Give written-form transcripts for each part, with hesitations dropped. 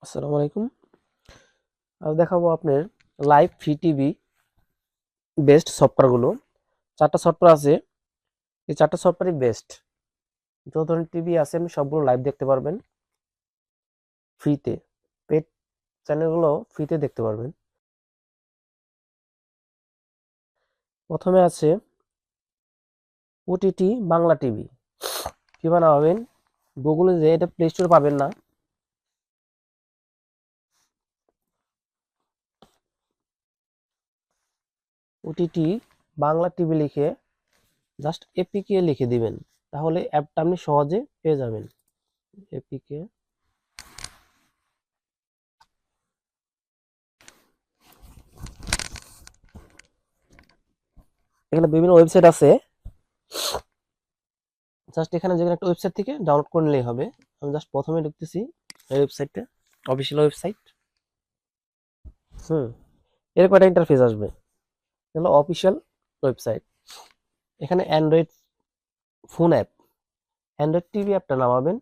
আসসালামু আলাইকুম। আজ দেখাবো আপনার লাইভ ফ্রি টিভি বেস্ট সফটওয়্যারগুলো। 4টা সফটওয়্যার আছে, এই 4টা সফটওয়্যারই বেস্ট। যত ধরনের টিভি আছে আপনি সবগুলো লাইভ দেখতে পারবেন ফ্রিতে। পেড চ্যানেলগুলো ফ্রিতে দেখতে পারবেন। প্রথমে আছে ওটিটি বাংলা টিভি। কিভাবে নামাবেন? গুগলে যে এটা প্লে স্টোরে পাবেন না, ওটিটি বাংলা টিভি লিখে জাস্ট এপিকে লিখে দিবেন, তাহলে অ্যাপটা আপনি সহজে পেয়ে যাবেন। এপিকে, এখানে বিভিন্ন ওয়েবসাইট আছে, জাস্ট এখানে যেকোনো একটা ওয়েবসাইট থেকে ডাউনলোড করে নিলেই হবে। আমি জাস্ট প্রথমে ঢুকতেছি এই ওয়েবসাইটটা, অফিসিয়াল ওয়েবসাইট। হুম, এরকম একটা ইন্টারফেস আসবে, হলো অফিসিয়াল ওয়েবসাইট। এখানে Android phone app, Android TV অ্যাপটা নামাবেন।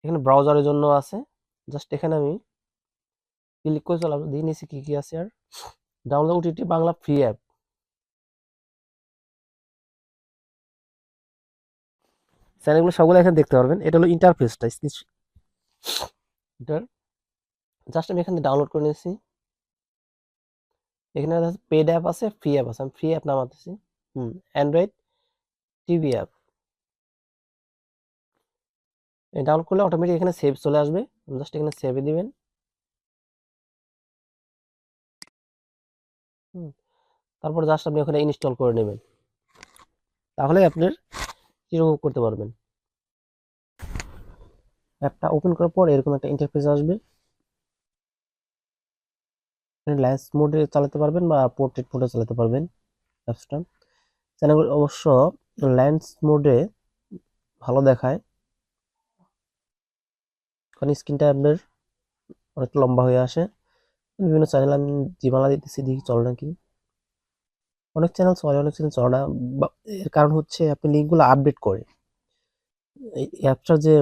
এখানে ব্রাউজারের জন্য আছে, জাস্ট এখানে আমি ক্লিক করে চলাম, দিয়ে নিচে কি কি আছে আর download OTT Bangla free app. চ্যানেলগুলো সবগুলো এখানে দেখতে পারবেন। এটা হলো ইন্টারফেসটা, এটার জাস্ট আমি এখানে ডাউনলোড করে নিয়েছি। এখানে পেড অ্যাপ আছে, ফ্রি অ্যাপ আছে, আমি ফ্রি অ্যাপ নামাতেছি। অ্যান্ড্রয়েড টিভি অ্যাপ ডাউনলোড করলে অটোমেটিক এখানে সেভ চলে আসবে, জাস্ট এখানে সেভে দিবেন। তারপর জাস্ট আপনি ওখানে ইনস্টল করে নেবেন, তাহলে আপনার উপভোগ করতে পারবেন। অ্যাপটা ওপেন করার পর এরকম একটা ইন্টারফেস আসবে। ল্যান্স মোডে চালাতে পারবেন বা পোর্ট্রেট মোডে চালাতে পারবেন অ্যাপসটা। চ্যানেলগুলো অবশ্য ল্যান্স মোডে ভালো দেখায়, কারণ স্ক্রিনটা আপনার অনেক লম্বা হয়ে আসে। বিভিন্ন চ্যানেল আমি জিমালা দিতেছি, দেখি চলে নাকি। অনেক চ্যানেল চলে, অনেক চ্যানেল চলে না। এর কারণ হচ্ছে আপনি লিঙ্কগুলো আপডেট করে, এই অ্যাপটার যে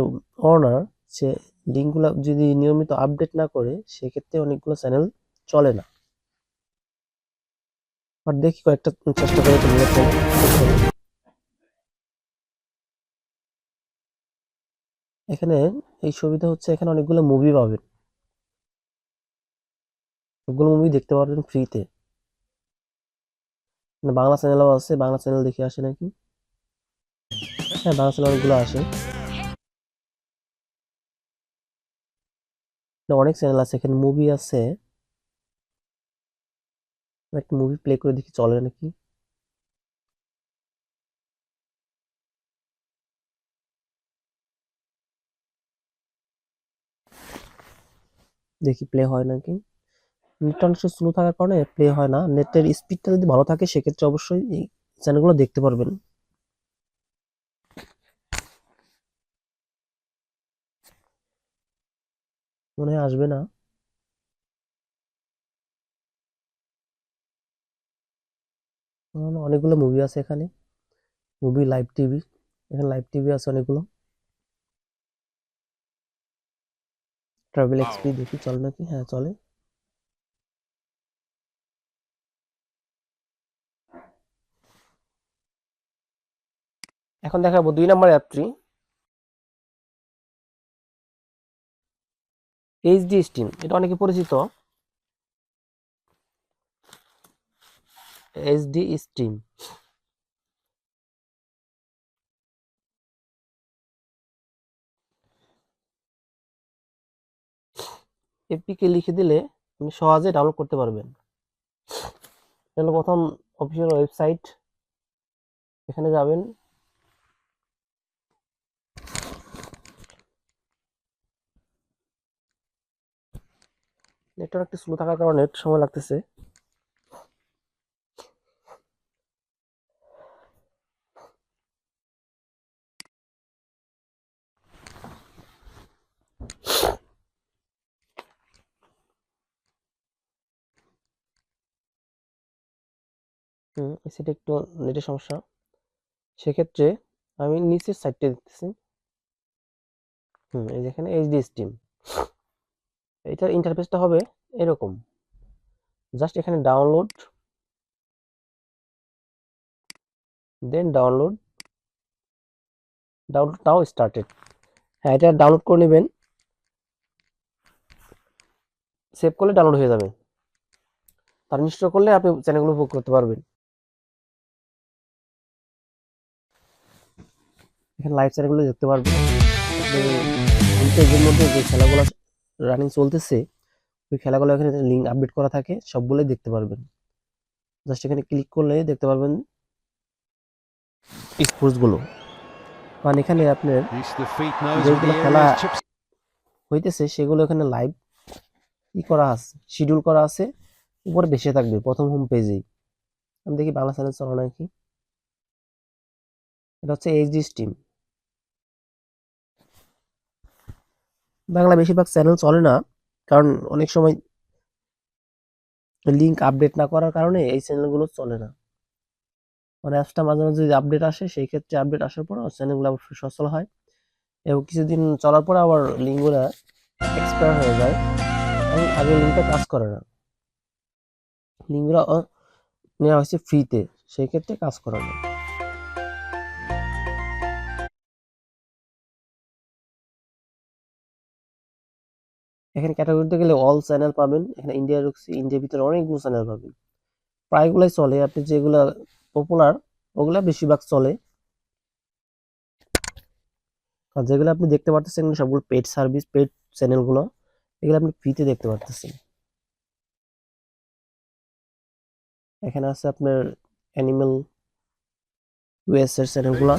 ওনার, সে লিঙ্কগুলো যদি নিয়মিত আপডেট না করে, সেক্ষেত্রে অনেকগুলো চ্যানেল চলে না। আর দেখি কয়েকটা চেষ্টা করে তোমরা চ্যানেল। এখানে এই সুবিধা হচ্ছে, এখানে অনেকগুলো মুভি পাবেন, সবগুলো মুভি দেখতে পারবেন ফ্রিতে। বাংলা চ্যানেলও আছে, বাংলা চ্যানেল দেখে আসে নাকি। হ্যাঁ, বাংলা চ্যানেল অনেকগুলো আসে, অনেক চ্যানেল আছে, এখানে মুভি আছে। একটা মুভি প্লে করে দেখি চলে নাকি। দেখি প্লে হয় নাকি। নেটটা অনেক স্লো থাকার কারণে প্লে হয় না। নেটের স্পিডটা যদি ভালো থাকে, সেক্ষেত্রে অবশ্যই এই চ্যানেলগুলো দেখতে পারবেন। মনে হয় আসবে না। অনেকগুলো মুভি আছে এখানে, মুভি লাইভ টিভি, এখানে লাইভ টিভি আছে অনেকগুলো। ট্রাভেল এক্সপি দেখি চলে নাকি। হ্যাঁ, চলে। এখন দেখাবো 2 নম্বর অ্যাপটি, এইচডি স্ট্রিম। এটা অনেকে পরিচিত, এইচডি স্ট্রিম। এপিকে লিখে দিলে আপনি সহজে ডাউনলোড করতে পারবেন। এটা হলো প্রথম অফিসিয়াল ওয়েবসাইট, এখানে যাবেন। নেটওয়ার্ক একটু স্লো থাকার কারণে একটু সময় লাগতেছে। সেটা একটু নেটের সমস্যা, সেক্ষেত্রে আমি নিচের সাইডটা দিতেছি। এই যেখানে এইচডি স্ট্রিম, এটার ইন্টারফেসটা হবে এরকম, জাস্ট এখানে ডাউনলোড, দেন ডাউনলোড নাও স্টার্টেড। হ্যাঁ, এটা ডাউনলোড করে নেবেন, সেভ করলে ডাউনলোড হয়ে যাবে, তার ইনস্টল করলে আপনি চ্যানেলগুলো উপভোগ করতে পারবেন। এখানে লাইভ চ্যানেলগুলো দেখতে পারবেন। আপনি হোম পেজের মধ্যে যে খেলাগুলো রানিং চলতেছে ওই খেলাগুলো এখানে লিঙ্ক আপডেট করা থাকে, সবগুলোই দেখতে পারবেন। জাস্ট এখানে ক্লিক করলে দেখতে পারবেন স্পোর্টস গুলো, কারণ এখানে আপনার যেগুলো খেলা হইতেছে সেগুলো এখানে লাইভ করা আছে, শিডিউল করা আছে, উপরে ভেসে থাকবে প্রথম হোম পেজেই। আমি দেখি বাংলা চ্যানেল চলে নাকি। এটা হচ্ছে এইচডি স্ট্রিম। বাংলা বেশিরভাগ চ্যানেল চলে না, কারণ অনেক সময় লিঙ্ক আপডেট না করার কারণে এই চ্যানেলগুলো চলে না। মানে অ্যাপসটা মাঝে মাঝে যদি আপডেট আসে, সেই ক্ষেত্রে আপডেট আসার পর চ্যানেলগুলো আবার সচল হয়, এবং কিছুদিন চলার পর আবার লিঙ্কগুলো এক্সপায়ার হয়ে যায় এবং আগের লিঙ্কটা কাজ করে না। লিঙ্কগুলো নেওয়া হয়েছে ফ্রিতে, সেই ক্ষেত্রে কাজ করে না। এখানে ক্যাটাগরিতে গেলে অল চ্যানেল পাবেন। এখানে ইন্ডিয়া ঢুকছি, ইন্ডিয়ার ভিতরে অনেকগুলো চ্যানেল পাবেন, প্রায়গুলাই চলে। আপনি যেগুলো পপুলার ওগুলা বেশিরভাগ চলে, আর যেগুলো আপনি দেখতে পারতেছেন এগুলো সবগুলো পেড সার্ভিস, পেড চ্যানেলগুলো, এগুলো আপনি ফ্রিতে দেখতে পারতেছেন। এখানে আছে আপনার অ্যানিমেল ইউএস এর চ্যানেলগুলো।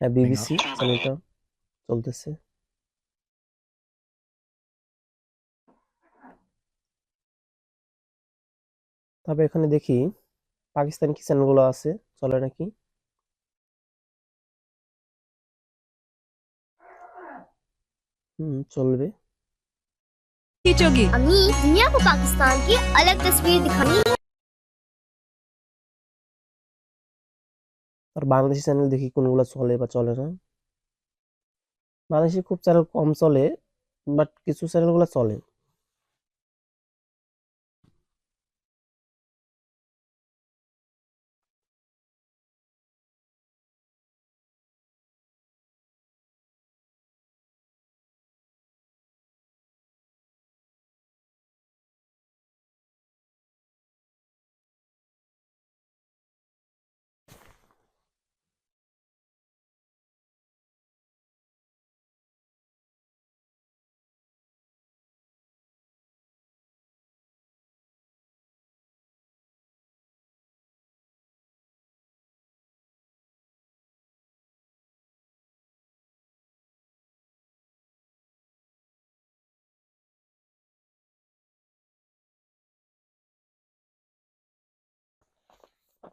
হ্যাঁ, বিবিসি চ্যানেলটা চলতেছে। তবে এখানে দেখি পাকিস্তানি কি চ্যানেলগুলো আছে, চলে নাকি। চলবে। আমি दुनिया को पाकिस्तान की अलग तस्वीर दिखानी है। আর বাংলাদেশি চ্যানেল দেখি কোনগুলো চলে বা চলে না। বাংলাদেশি খুব চ্যানেল কম চলে, বাট কিছু চ্যানেলগুলো চলে।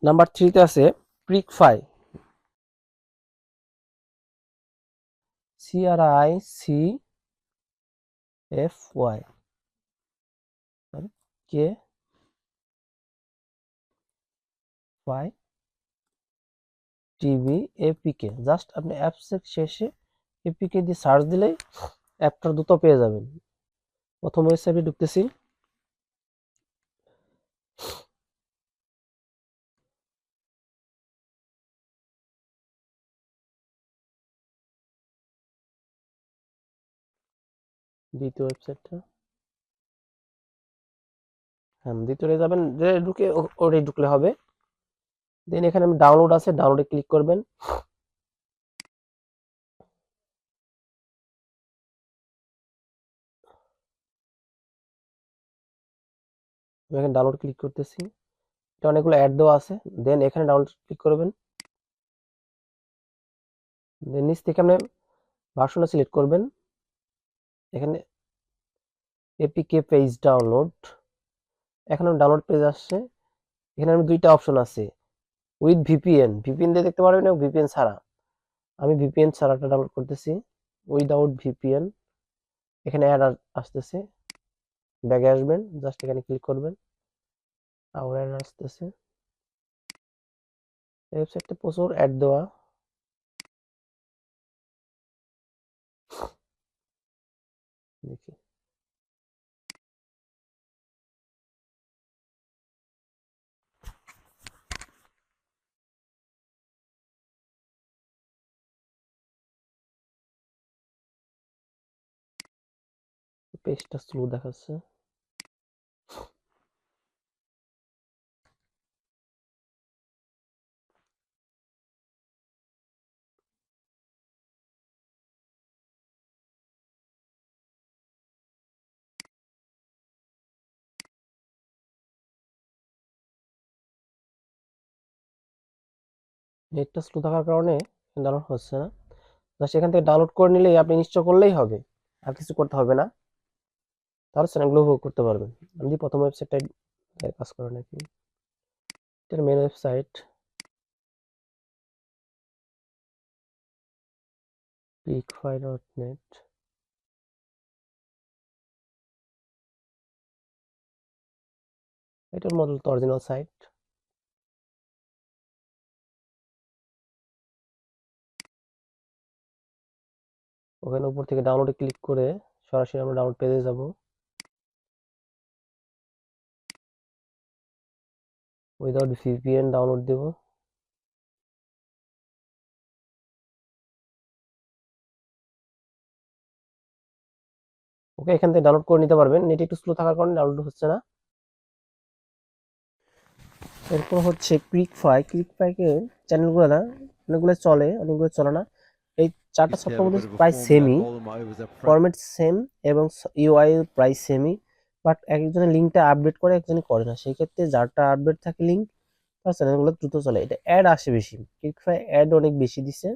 নাম্বার 3-তে আছে প্রিকফাই, CRICFY, কে ফাই টিভি এপিকে। জাস্ট আপনি অ্যাপসের শেষে এপিকে দিয়ে সার্চ দিলেই অ্যাপটার দ্রুত পেয়ে যাবেন। প্রথম ওয়েবসাইটে ঢুকতেছি। দ্বিতীয় ওয়েবসাইটটা, হ্যাঁ দ্বিতীয় যাবেন, যে ঢুকে ওটাই ঢুকলে হবে। দেন এখানে ডাউনলোড আছে, ডাউনলোডে ক্লিক করবেন। আমি এখানে ডাউনলোড ক্লিক করতেছি, এটা অনেকগুলো অ্যাড দেওয়া আছে। দেন এখানে ডাউনলোড ক্লিক করবেন, দেন নিচ থেকে আপনি ভার্সনটা সিলেক্ট করবেন। এখানে এপিকে পেজ ডাউনলোড, এখানে ডাউনলোড পেজ আসছে। এখানে আমি দুইটা অপশন আছে, উইথ ভিপিএন, ভিপিএন দিয়ে দেখতে পারবেন এবং ভিপিএন ছাড়া। আমি ভিপিএন ছাড়াটা ডাউনলোড করতেছি, উইদাউট ভিপিএন। এখানে অ্যাড আসতেছে, ব্যাগে আসবেন, জাস্ট এখানে ক্লিক করবেন, আবার অ্যাড আসতেছে। এই ওয়েবসাইটে প্রচুর অ্যাড দেওয়া। দেখি পেজটা স্লো দেখাচ্ছে। নেটটা স্লো থাকার কারণে ডাউনলোড হচ্ছে না। জাস্ট এখান থেকে ডাউনলোড করে নিলেই, আপনি ইনস্টল করলেই হবে, আর কিছু করতে হবে না। তাহলে চ্যানেলগুলো উপভোগ করতে পারবেন। আমি যদি প্রথম ওয়েবসাইটটাই কাজ করে নাকি, এটার মেন ওয়েবসাইট clickfy.net। এটার মূলত অরিজিনাল সাইট। ওখানে উপর থেকে ডাউনলোডে ক্লিক করে সরাসরি আমরা ডাউনলোড পেজে যাব। উইদাউট ভিপিএন ডাউনলোড দেব। ওকে, এখান থেকে ডাউনলোড করে নিতে পারবেন। নেট একটু স্লো থাকার কারণে ডাউনলোড হচ্ছে না। এরপর হচ্ছে ক্লিকফাইকে চ্যানেলগুলো না, অনেকগুলো চলে, অনেকগুলো চলে না। এই চারটা Used to have software a মধ্যে bit of a প্রায় formula, সেমই, call them over the front. Format same এবং ইউআই প্রায় সেমই, বাট একজনের লিঙ্কটা আপডেট করে, একজনই করে না। সেই ক্ষেত্রে যারটা আপডেট থাকে লিঙ্ক, তার চ্যানেলগুলো দ্রুত চলে। এটা অ্যাড আসে বেশি, ক্লিকফাই অ্যাড অনেক বেশি দিছে।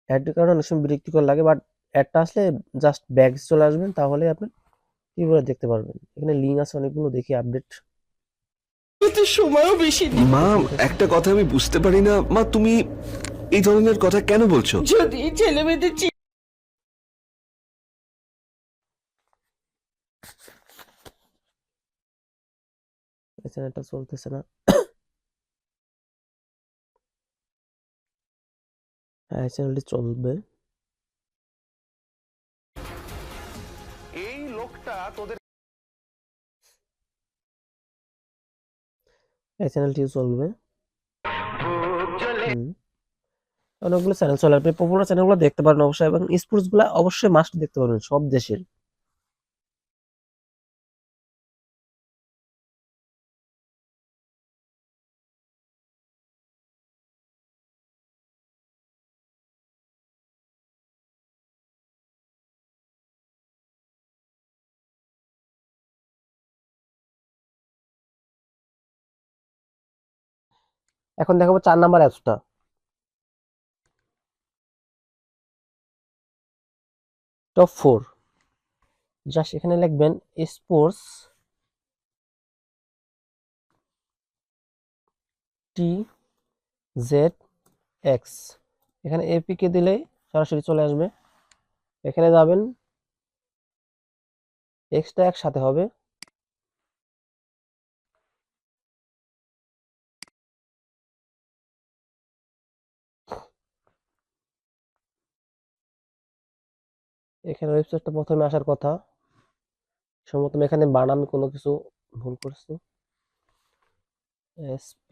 অ্যাডের কারণে অনেক সময় বিরক্তিকর লাগে, বাট অ্যাডটা আসলে জাস্ট ব্যাক চলে আসবেন, তাহলে আপনি কিভাবে দেখতে পারবেন। এখানে লিঙ্ক আছে অনেকগুলো, দেখি আপডেট। সময়ও বেশি নেই। মা, একটা কথা আমি বুঝতে পারি না মা, তুমি এই ধরনের কথা কেন বলছো? যদি ছেলে মেয়েদের এই চ্যানেলটা চলতেছে না। হ্যাঁ, এই চ্যানেলটি চলবে। এই লোকটা তোদের এই চ্যানেলটিও চলবে। হুম, অনেকগুলো চ্যানেল চলে, আপনি পপুলার চ্যানেলগুলো দেখতে পারেন অবশ্যই, এবং স্পোর্টস গুলা অবশ্যই মাস্ট দেখতে পারবেন সব দেশের। এখন দেখাবো 4 নাম্বার অ্যাপসটা, টপ 4। জাস্ট এখানে লিখবেন স্পোর্টস TZX। এখানে এপিকে দিলেই সরাসরি চলে আসবে। এখানে যাবেন, এক্সটা একসাথে হবে। এখানে ওয়েবসাইটটা প্রথমে আসার কথা, সম্ভবত এখানে বানান কোনো কিছু ভুল করছি। SP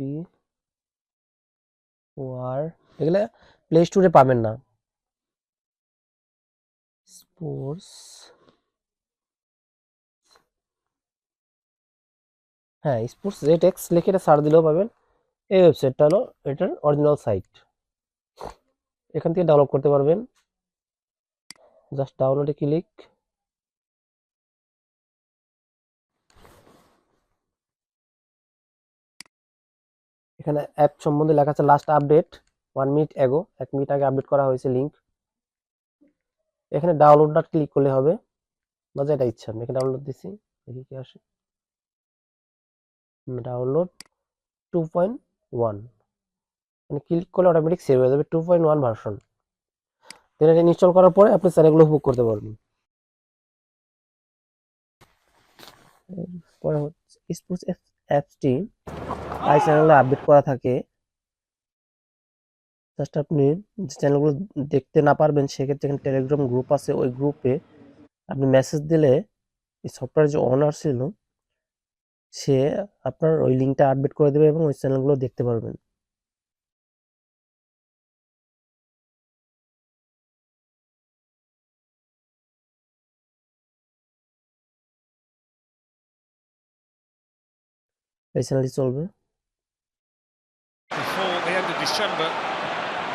ওয়ার, এগুলা প্লে স্টোরে পাবেন না। স্পোর্টস, হ্যাঁ স্পোর্টস ZX লিখে এটা সার্চ দিলেও পাবেন। এই ওয়েবসাইটটা হলো এটার অরিজিনাল সাইট। এখান থেকে ডাউনলোড করতে পারবেন, জাস্ট ডাউনলোডে ক্লিক। এখানে অ্যাপ সম্বন্ধে লেখা আছে লাস্ট আপডেট 1 মিনিট এগো, 1 মিনিট আগে আপডেট করা হয়েছে লিংক। এখানে ডাউনলোডটা ক্লিক করলে হবে, বা যেটা ইচ্ছা। আমি এখানে ডাউনলোড দিচ্ছি, দেখি কি আসে। ডাউনলোড 2.1, মানে ক্লিক করলে অটোমেটিক সেভ হয়ে যাবে 2.1 ভার্সন। এটা ইনস্টল করার পরে আপনি চ্যানেলগুলো বুক করতে পারবেন। পরে হচ্ছে স্পোর্টস অ্যাপসটি প্রায় চ্যানেলে আপডেট করা থাকে। জাস্ট আপনি যে চ্যানেলগুলো দেখতে না পারবেন সেক্ষেত্রে এখানে টেলিগ্রাম গ্রুপ আছে, ওই গ্রুপে আপনি মেসেজ দিলে এই সফটওয়্যার যে ওনার ছিল সে আপনার ওই লিঙ্কটা আপডেট করে দেবে এবং ওই চ্যানেলগুলো দেখতে পারবেন। এই চ্যানেলটি চলবে। before the end of December.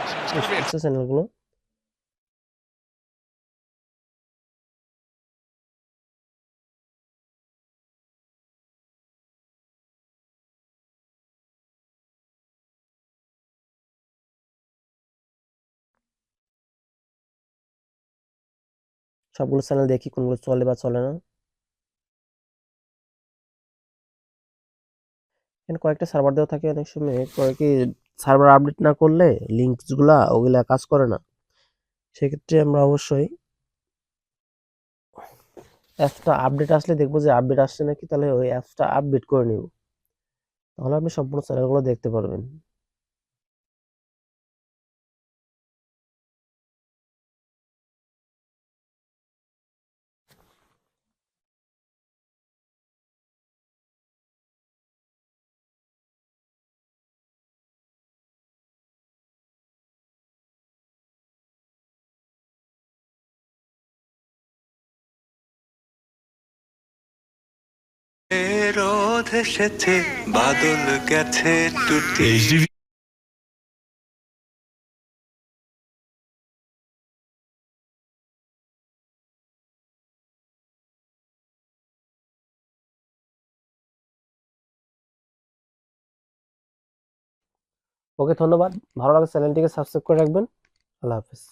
So it's going to be a চ্যানেলগুলো সবগুলো চ্যানেল দেখি কোনগুলো চলে বা চলে না। এখানে কয়েকটা সার্ভার দেওয়া থাকে, অনেক সময় পরে কি সার্ভার আপডেট না করলে লিঙ্কসগুলা ওগুলা কাজ করে না। সেক্ষেত্রে আমরা অবশ্যই অ্যাপসটা আপডেট আসলে দেখবো যে আপডেট আসছে নাকি, তাহলে ওই অ্যাপসটা আপডেট করে নিব, তাহলে আপনি সম্পূর্ণ চ্যানেলগুলো দেখতে পারবেন। রোদ এসেছে, বাদল গেছে টুটি। ওকে, ধন্যবাদ। ভালো লাগে চ্যানেলটিকে সাবস্ক্রাইব করে রাখবেন। আল্লাহ হাফেজ।